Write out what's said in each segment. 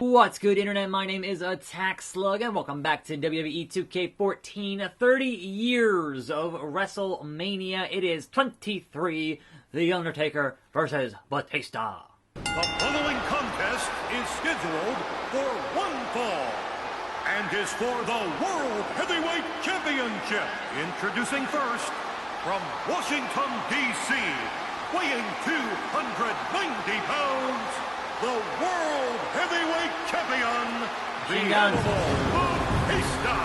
What's good, Internet? My name is attackslug, and welcome back to WWE 2K14. 30 years of WrestleMania. It is 23, The Undertaker versus Batista. The following contest is scheduled for one fall, and is for the World Heavyweight Championship. Introducing first, from Washington, D.C., weighing 290 pounds, the World Heavyweight Champion, the Animal Batista.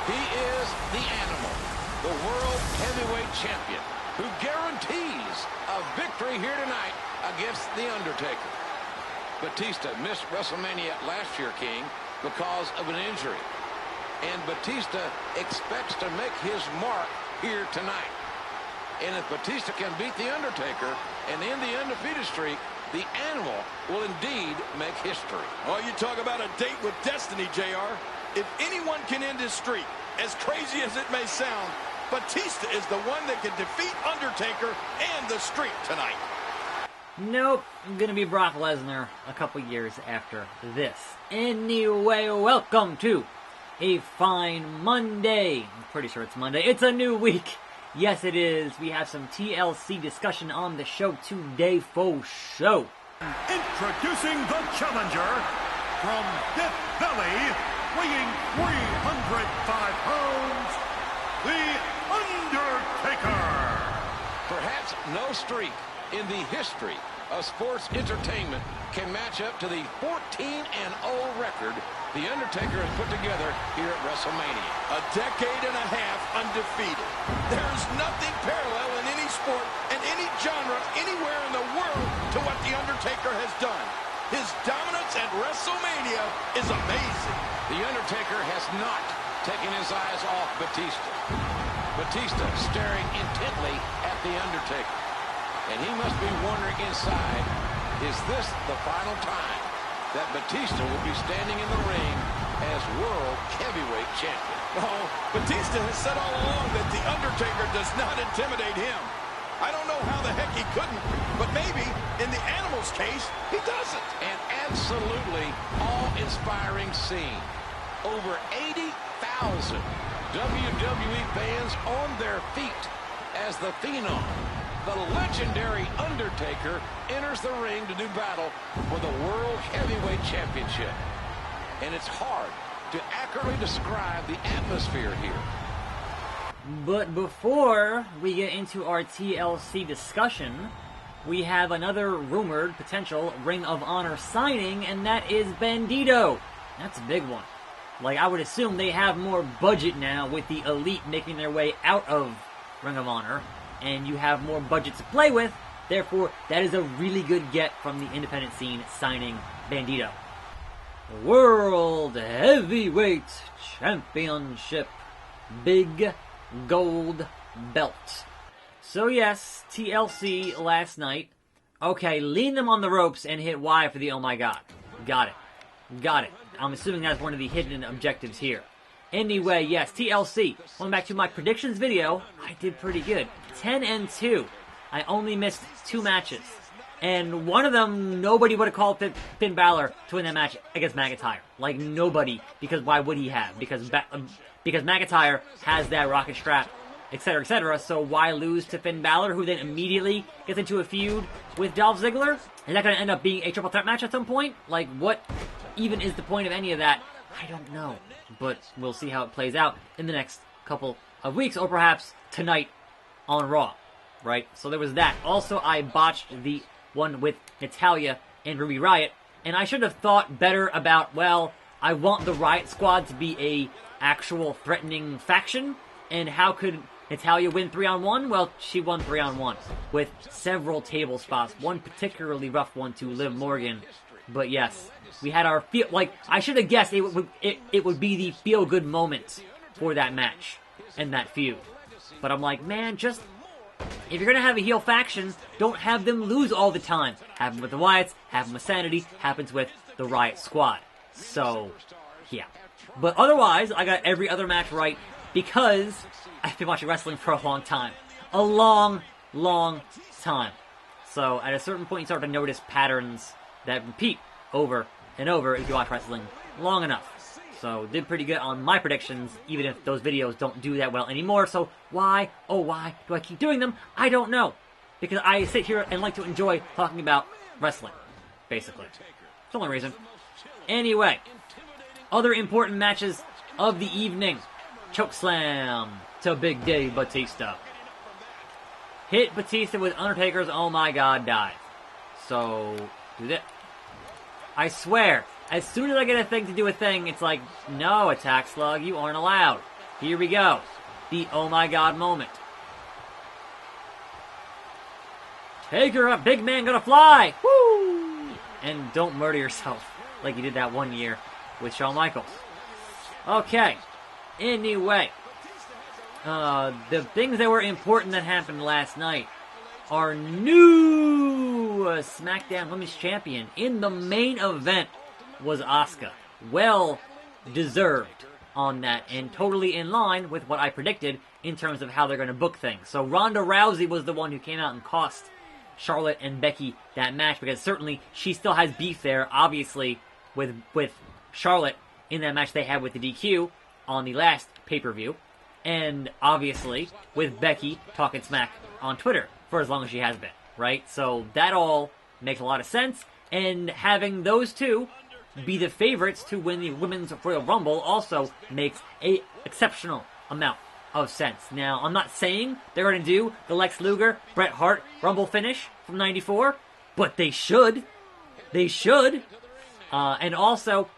He is the Animal, the World Heavyweight Champion, who guarantees a victory here tonight against The Undertaker. Batista missed WrestleMania last year, King, because of an injury. And Batista expects to make his mark here tonight. And if Batista can beat The Undertaker and end the undefeated streak, the Animal will indeed make history. Oh, you talk about a date with destiny, JR. If anyone can end his streak, as crazy as it may sound, Batista is the one that can defeat Undertaker and the streak tonight. Nope, I'm gonna be Brock Lesnar a couple years after this. Anyway, welcome to a fine Monday. I'm pretty sure it's Monday. It's a new week. Yes, it is. We have some TLC discussion on the show today for show. Introducing the challenger, from Death Valley, weighing 305 pounds, The Undertaker. Perhaps no streak in the history of sports entertainment can match up to the 14-0 record The Undertaker has put together here at WrestleMania. A decade and a half undefeated. There's nothing parallel in any sport and any genre anywhere in the world to what The Undertaker has done. His dominance at WrestleMania is amazing. The Undertaker has not taken his eyes off Batista. Batista staring intently at The Undertaker. And he must be wondering inside, is this the final time that Batista will be standing in the ring as World Heavyweight Champion? Oh, Batista has said all along that The Undertaker does not intimidate him. I don't know how the heck he couldn't, but maybe in the Animal's case, he doesn't. An absolutely awe-inspiring scene. Over 80,000 WWE fans on their feet as the Phenom, the legendary Undertaker, enters the ring to do battle for the World Heavyweight Championship. And it's hard to accurately describe the atmosphere here. But before we get into our TLC discussion, we have another rumored potential Ring of Honor signing, and that is Bandito. That's a big one. Like, I would assume they have more budget now with the Elite making their way out of Ring of Honor, and you have more budget to play with. Therefore, that is a really good get from the independent scene signing Bandito. World Heavyweight Championship. Big gold belt. So yes, TLC last night. Okay, lean them on the ropes and hit Y for the oh my god. Got it. Got it. I'm assuming that's one of the hidden objectives here. Anyway, yes, TLC. Going back to my predictions video, I did pretty good. 10-2. I only missed 2 matches. And one of them, nobody would have called Finn Balor to win that match against McIntyre. Like, nobody. Because why would he have? Because McIntyre has that rocket strap, etc., etc. So why lose to Finn Balor, who then immediately gets into a feud with Dolph Ziggler? Is that going to end up being a triple threat match at some point? Like, what even is the point of any of that? I don't know. But we'll see how it plays out in the next couple of weeks, or perhaps tonight on Raw, right? So there was that. Also, I botched the one with Natalya and Ruby Riott, and I should have thought better about, well, I want the Riott Squad to be a actual threatening faction, and how could Natalya win 3-on-1? Well, she won 3-on-1 with several table spots, one particularly rough one to Liv Morgan. But yes, we had our feel, like, I should have guessed it would be the feel-good moment for that match and that feud. But I'm like, man, just, if you're going to have a heel faction, don't have them lose all the time. Happened with the Wyatts, happened with Sanity, happens with the Riott Squad. So, yeah. But otherwise, I got every other match right because I've been watching wrestling for a long time. A long, long time. So, at a certain point, you start to notice patterns that repeat over and over if you watch wrestling long enough. So, did pretty good on my predictions, even if those videos don't do that well anymore. So, why, oh why, do I keep doing them? I don't know. Because I sit here and like to enjoy talking about wrestling, basically. It's the only reason. Anyway, other important matches of the evening. Chokeslam to Big Dave Batista. Hit Batista with Undertaker's oh my god dive. So, do that. I swear, as soon as I get a thing to do a thing, it's like, no, Attack Slug, you aren't allowed. Here we go. The oh my god moment. Taker up, big man gonna fly! Woo! And don't murder yourself like you did that one year with Shawn Michaels. Okay. Anyway. The things that were important that happened last night. Our new SmackDown Women's Champion in the main event was Asuka. Well deserved on that, and totally in line with what I predicted in terms of how they're going to book things. So Ronda Rousey was the one who came out and cost Charlotte and Becky that match, because certainly she still has beef there, obviously, with Charlotte in that match they had with the DQ on the last pay-per-view, and obviously with Becky talking smack on Twitter for as long as she has been, right? So that all makes a lot of sense, and having those two be the favorites to win the Women's Royal Rumble also makes an exceptional amount of sense. Now, I'm not saying they're going to do the Lex Luger, Bret Hart Rumble finish from '94, but they should. They should. And also,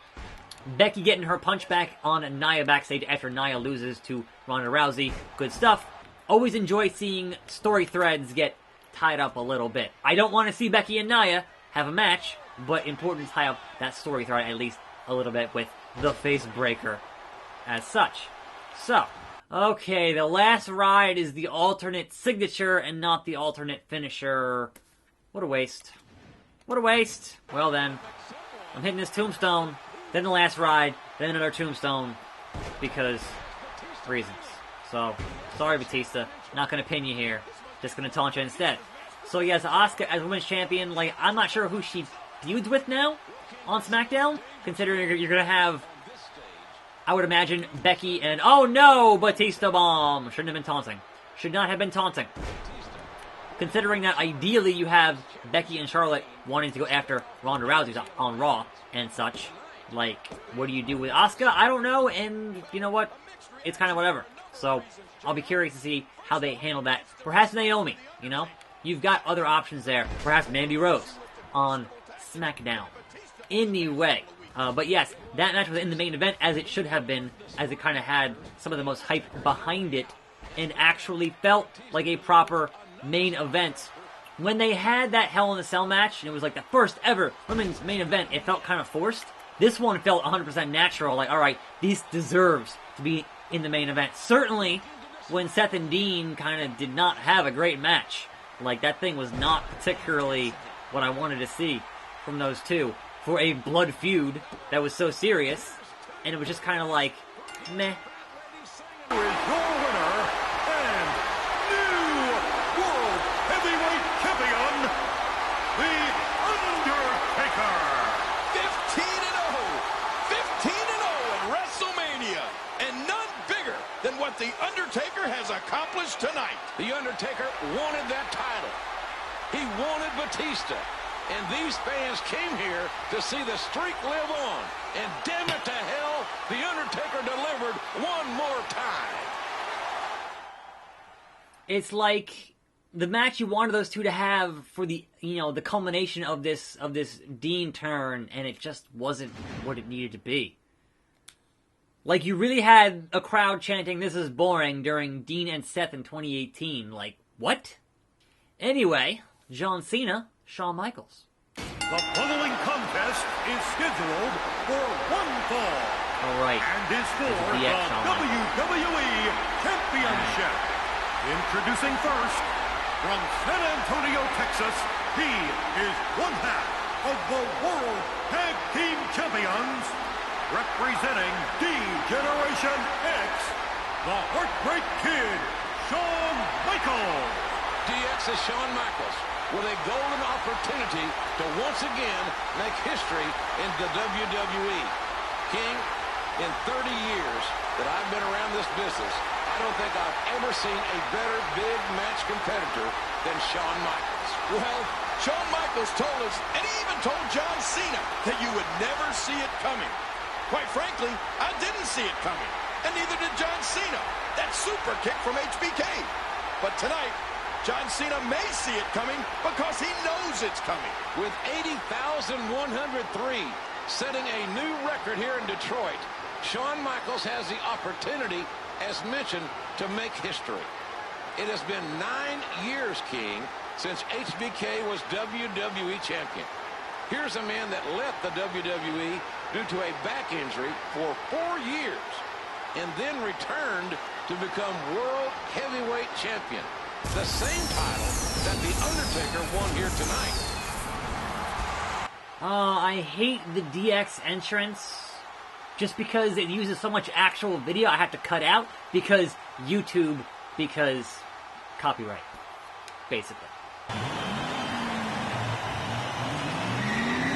Becky getting her punch back on Nia backstage after Nia loses to Ronda Rousey. Good stuff. Always enjoy seeing story threads get tied up a little bit. I don't want to see Becky and Nia have a match, but important to tie up that story thread at least a little bit with the face breaker as such. So, okay, the last ride is the alternate signature and not the alternate finisher. What a waste. What a waste. Well then, I'm hitting this tombstone, then the last ride, then another tombstone, because reasons. So, sorry Batista, not going to pin you here, just going to taunt you instead. So yes, Asuka as Women's Champion, like, I'm not sure who she feuds with now on SmackDown, considering you're going to have, I would imagine, Becky and, oh no, Batista bomb. Shouldn't have been taunting. Should not have been taunting. Considering that ideally you have Becky and Charlotte wanting to go after Ronda Rousey on Raw and such. Like, what do you do with Asuka? I don't know, and you know what? It's kind of whatever. So, I'll be curious to see how they handle that. Perhaps Naomi, you know? You've got other options there. Perhaps Mandy Rose on SmackDown. Anyway, but yes, that match was in the main event as it should have been, as it kind of had some of the most hype behind it, and actually felt like a proper main event. When they had that Hell in a Cell match, and it was like the first ever women's main event, it felt kind of forced. This one felt 100% natural, like, alright, this deserves to be in the main event. Certainly, when Seth and Dean kind of did not have a great match. Like, that thing was not particularly what I wanted to see from those two for a blood feud that was so serious, and it was just kind of like, meh. Here is your winner and new World Heavyweight Champion, The Undertaker. 15-0 in WrestleMania, and none bigger than what The Undertaker has accomplished tonight. The Undertaker wanted that title. He wanted Batista. And these fans came here to see the streak live on. And damn it to hell, The Undertaker delivered one more time. It's like the match you wanted those two to have for the, you know, the culmination of this Dean turn, and it just wasn't what it needed to be. Like, you really had a crowd chanting, "This is boring," during Dean and Seth in 2018. Like, what? Anyway, John Cena, Shawn Michaels. The following contest is scheduled for one fall. All right. And is for This is the Shawn Michaels. WWE Championship. Introducing first, from San Antonio, Texas, he is one half of the World Tag Team Champions. Representing D-Generation X, the Heartbreak Kid, Shawn Michaels. DX is Shawn Michaels. with a golden opportunity to once again make history in the WWE. King, in 30 years that I've been around this business, I don't think I've ever seen a better big match competitor than Shawn Michaels. Well, Shawn Michaels told us, and he even told John Cena, that you would never see it coming. Quite frankly, I didn't see it coming, and neither did John Cena. That super kick from HBK. But tonight, John Cena may see it coming because he knows it's coming. With 80,103 setting a new record here in Detroit, Shawn Michaels has the opportunity, as mentioned, to make history. It has been 9 years, King, since HBK was WWE Champion. Here's a man that left the WWE due to a back injury for 4 years and then returned to become World Heavyweight Champion, the same title that The Undertaker won here tonight. I hate the DX entrance just because it uses so much actual video I have to cut out because YouTube, because copyright, basically.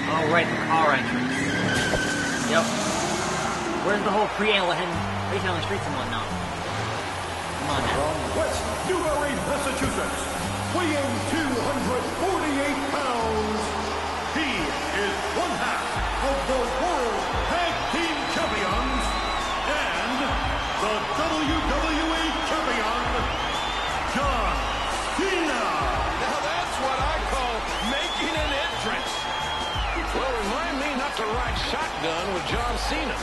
Oh, right, the car entrance. Yep. Where's the whole preamble and racing on the streets and whatnot? Come on now. From West Newbury, Massachusetts, weighing 248 pounds, he is one half of the World Tag Team Champions and the WWE Champion, John Cena. Now that's what I call making an entrance. Well, remind me not to ride shotgun with John Cena.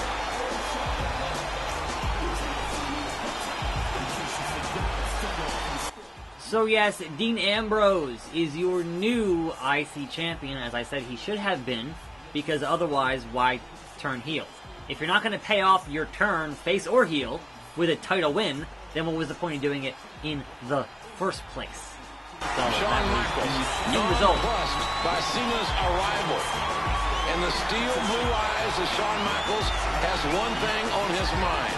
So yes, Dean Ambrose is your new IC champion, as I said he should have been, because otherwise, why turn heel? If you're not going to pay off your turn, face or heel, with a title win, then what was the point of doing it in the first place? So Shawn Michaels, nonplussed by Cena's arrival. And the steel blue eyes of Shawn Michaels has one thing on his mind,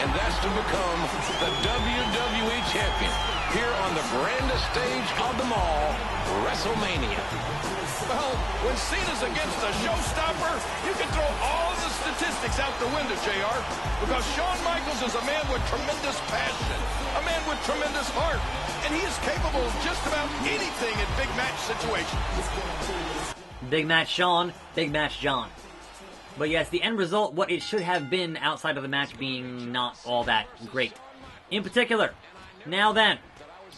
and that's to become the WWE Champion here on the grandest stage of them all, WrestleMania. Well, when Cena's against a showstopper, you can throw all the statistics out the window, JR, because Shawn Michaels is a man with tremendous passion, a man with tremendous heart, and he is capable of just about anything in big match situations. Big match Shawn, big match John. But yes, the end result, what it should have been outside of the match being not all that great. In particular, now then,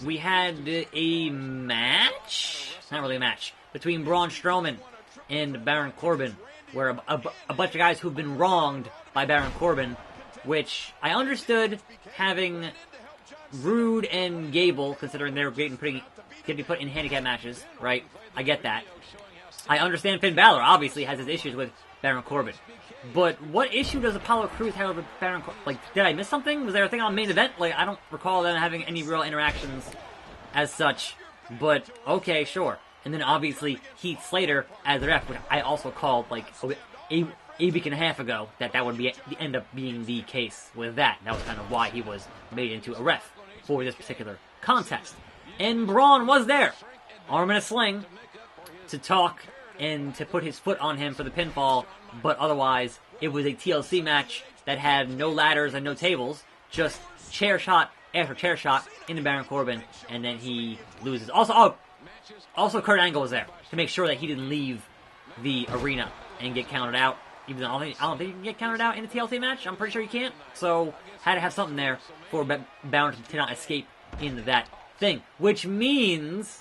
we had a match, not really a match, between Braun Strowman and Baron Corbin, where a bunch of guys who've been wronged by Baron Corbin, which I understood having Rude and Gable, considering they were getting put in handicap matches, right? I get that. I understand Finn Balor obviously has his issues with Baron Corbin. But what issue does Apollo Crews have with Baron Corbin? Like, did I miss something? Was there a thing on main event? Like, I don't recall them having any real interactions as such. But, okay, sure. And then obviously Heath Slater as the ref, which I also called like a week and a half ago that would end up being the case with that. That was kind of why he was made into a ref for this particular contest. And Braun was there, arm in a sling, to talk and to put his foot on him for the pinfall, but otherwise, it was a TLC match that had no ladders and no tables, just chair shot after chair shot into Baron Corbin, and then he loses. Also Kurt Angle was there to make sure that he didn't leave the arena and get counted out, even though I don't think you can get counted out in a TLC match. I'm pretty sure you can't, so had to have something there for Baron to not escape into that thing, which means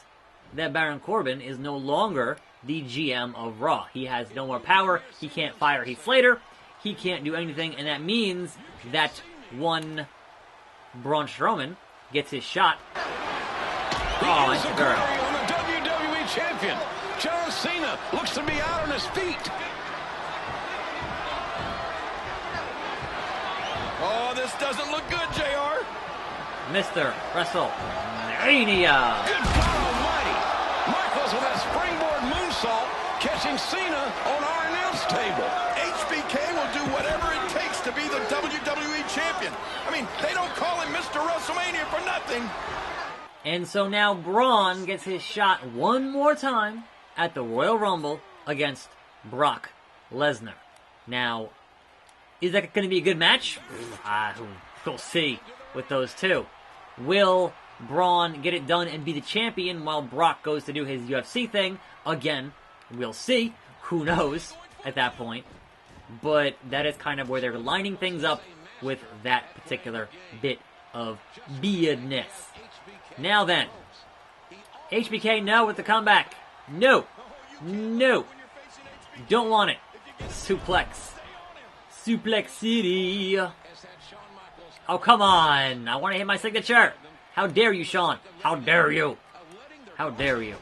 that Baron Corbin is no longer the GM of Raw. He has no more power. He can't fire Heath Slater. He can't do anything, and that means that one Braun Strowman gets his shot. Oh, it's a girl. On the WWE Champion. John Cena looks to be out on his feet. Oh, this doesn't look good, JR. Mr. WrestleMania. Good God Almighty. Michaels with that springboard moonsault, catching Cena on our announce table. HBK will do whatever it takes to be the WWE Champion. I mean, they don't call him Mr. WrestleMania for nothing. And so now Braun gets his shot one more time at the Royal Rumble against Brock Lesnar. Now, is that going to be a good match? We'll see with those two. Will Braun get it done and be the champion while Brock goes to do his UFC thing? Again, we'll see. Who knows at that point? But that is kind of where they're lining things up with that particular bit of weirdness. Now then, HBK, no with the comeback. No. No. Don't want it. Suplex. Suplex City. Oh, come on. I want to hit my signature. How dare you, Shawn? How dare you? How dare you?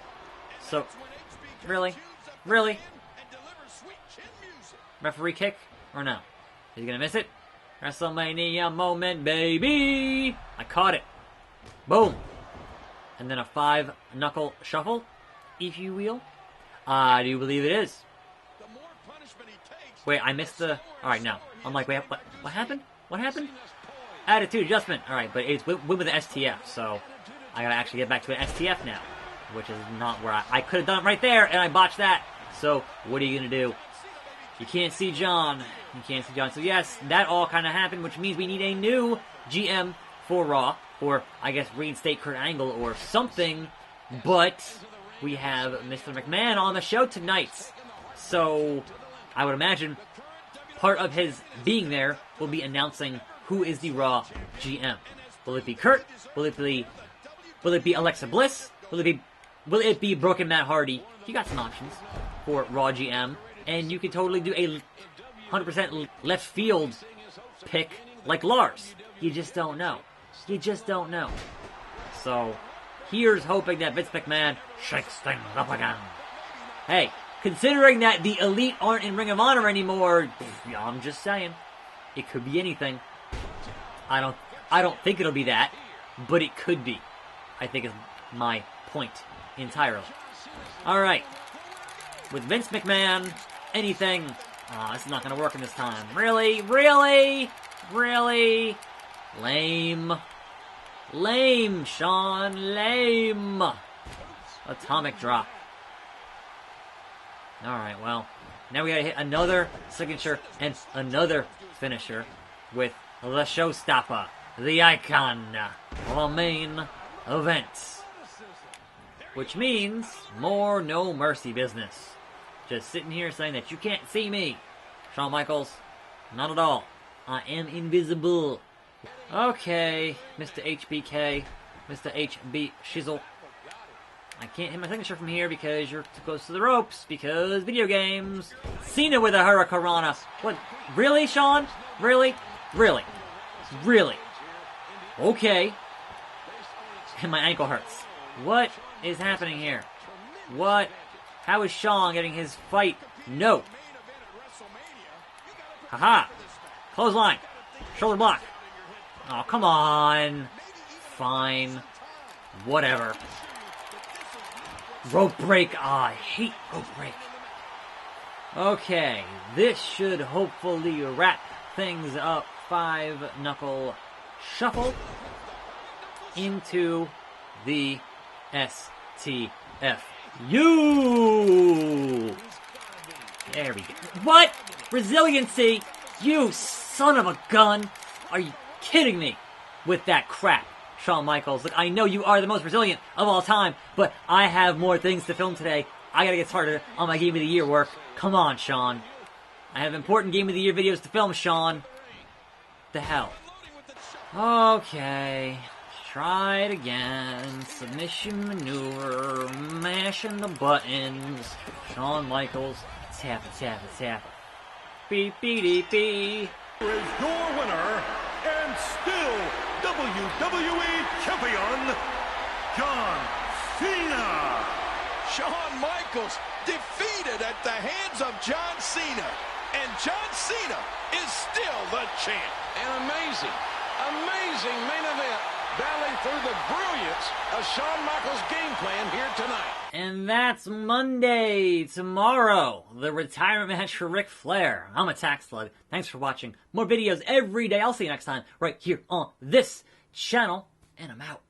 So, really? Really? Referee kick? Or no? Is he going to miss it? WrestleMania moment, baby! I caught it. Boom. And then a 5-knuckle shuffle, if you will. I do believe it is. Wait, I missed the... Alright, no. I'm like, wait, what happened? What happened? Attitude adjustment. Alright, but it's with the STF, so I gotta actually get back to an STF now, which is not where I could have done it right there, and I botched that. So, what are you gonna do? You can't see John. You can't see John. So yes, that all kind of happened, which means we need a new GM for Raw, or I guess reinstate Kurt Angle or something, but we have Mr. McMahon on the show tonight. So, I would imagine part of his being there will be announcing who is the Raw GM. Will it be Kurt? Will it be Alexa Bliss? Will it be Broken Matt Hardy? You got some options for Raw GM, and you could totally do a 100% left field pick like Lars. You just don't know. You just don't know. So, here's hoping that Vince McMahon shakes things up again. Hey, considering that the Elite aren't in Ring of Honor anymore, I'm just saying, it could be anything. I don't think it'll be that, but it could be. I think is my point entirely. Alright. With Vince McMahon, anything. This is not going to work in this time. Really? Really? Really? Lame. Lame, Shawn. Lame. Atomic drop. Alright, well. Now we gotta hit another signature and another finisher with the showstopper, the icon, the main event. Which means more No Mercy business. Just sitting here saying that you can't see me. Shawn Michaels, not at all. I am invisible. Okay, Mr. HBK, Mr. HB Shizzle. I can't hit my signature from here because you're too close to the ropes, because video games. Cena with a Hurricanrana. What? Really, Shawn? Really? Really? Really? Okay. And my ankle hurts. What is happening here? What? How is Shawn getting his fight? No. Haha. Clothesline. Shoulder block. Oh, come on. Fine. Whatever. Rope break. I hate rope break. Okay. This should hopefully wrap things up. 5-knuckle shuffle into the STF. You! There we go. What? Resiliency? You son of a gun! Are you kidding me with that crap, Shawn Michaels? Look, I know you are the most resilient of all time, but I have more things to film today. I gotta get started on my Game of the Year work. Come on, Shawn. I have important Game of the Year videos to film, Shawn. The hell? Okay. Try it again. Submission maneuver. Mashing the buttons. Shawn Michaels. Tap it, tap it, tap it. Beep, beep, beep, beep. Here is your winner, and still WWE Champion, John Cena. Shawn Michaels defeated at the hands of John Cena. And John Cena is still the champ. An amazing main event, battling through the brilliance of Shawn Michaels' game plan here tonight. And that's Monday. Tomorrow, the retirement match for Ric Flair. I'm attackslug. Thanks for watching. More videos every day. I'll see you next time right here on this channel. And I'm out.